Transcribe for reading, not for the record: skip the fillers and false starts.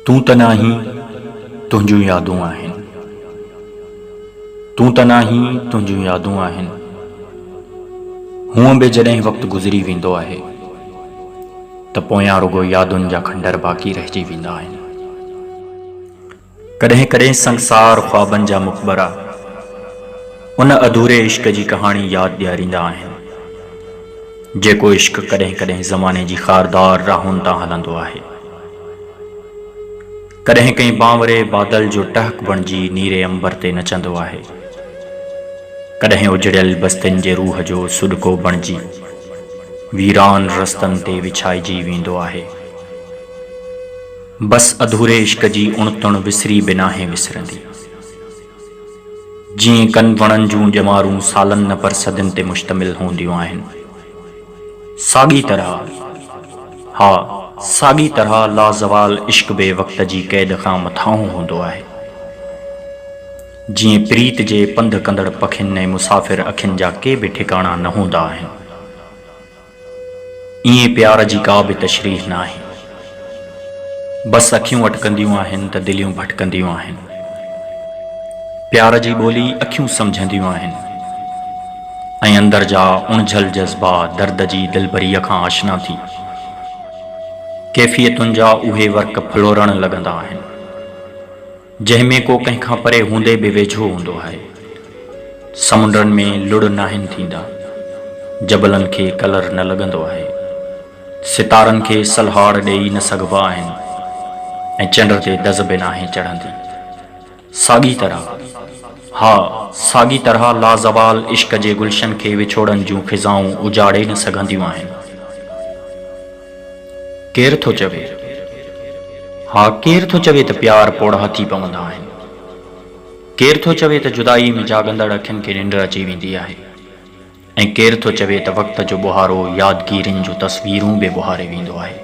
तूं त नाही तुंहिंजूं यादूं आहिनि। तूं त नाही तुंहिंजूं यादूं आहिनि। हूअं बि जॾहिं वक़्तु गुज़री वेंदो आहे त पोयां रुगो यादुनि जा खंडर बाक़ी रहिजी वेंदा आहिनि। कॾहिं कॾहिं संसार ख्वाबनि जा मुक़बरा उन अधूरे इश्क जी कहाणी यादि ॾियारींदा आहिनि, जेको इश्क कॾहिं कॾहिं ज़माने जी ख़ारदार राहुनि तां हलंदो आहे। कॾहिं कंहिं बांवरे बादल जो टहक बणिजी नीरे अंबर ते नचंदो आहे। कॾहिं उजड़ियल बस्तियुनि जे रूह जो सुॾको बणिजी वीरान रस्तनि ते विछाइजी वेंदो आहे। बस अधूरे इश्क जी उणतुण विसरी बि नाहे विसरंदी। जीअं कनि वणनि जूं ॼमारूं सालनि न पर सदियुनि ते मुश्तमिल हूंदियूं आहिनि, साॻी तरह साॻी तरह लाज़वाल इश्क बि वक़्त जी क़ैद खां मथां हूंदो आहे। जीअं प्रीत जे पंधु कंदड़ पखियुनि ऐं मुसाफ़िर अखियुनि जा के बि ठिकाणा न हूंदा आहिनि, ईअं प्यार जी का बि तशरीह न आहे। बस अखियूं अटकंदियूं आहिनि त दिलियूं भटकंदियूं आहिनि। प्यार जी ॿोली अखियूं सम्झंदियूं आहिनि ऐं अंदर जा उणझल जज़्बा दर्द जी दिलबरीअ खां आशना थी कैफ़ियतुनि जा उहे वर्क फुलोरण लॻंदा आहिनि, जंहिंमें को कंहिंखां परे हूंदे बि वेझो हूंदो आहे। समुंडनि में लुड़ नाहिनि थींदा, जबलनि खे कलर न लॻंदो आहे, सितारनि खे सलहाड़ ॾेई न सघिबा आहिनि ऐं चंड ते दज़ बि नाहे चढ़ंदी। साॻी तरह लाज़वाल इश्क जे गुलशन खे विछोड़नि जूं ख़िज़ाऊं उजाड़े न सघंदियूं आहिनि। केरु थो चवे त प्यार पोढ़ा थी पवंदा आहिनि। केरु थो चवे त जुदाई में जाॻंदड़ अखियुनि खे निंड अची वेंदी आहे ऐं केरु थो चवे त वक़्त जो बुहारो यादगीरियुनि जूं तस्वीरूं बि बुहारे वेंदो आहे।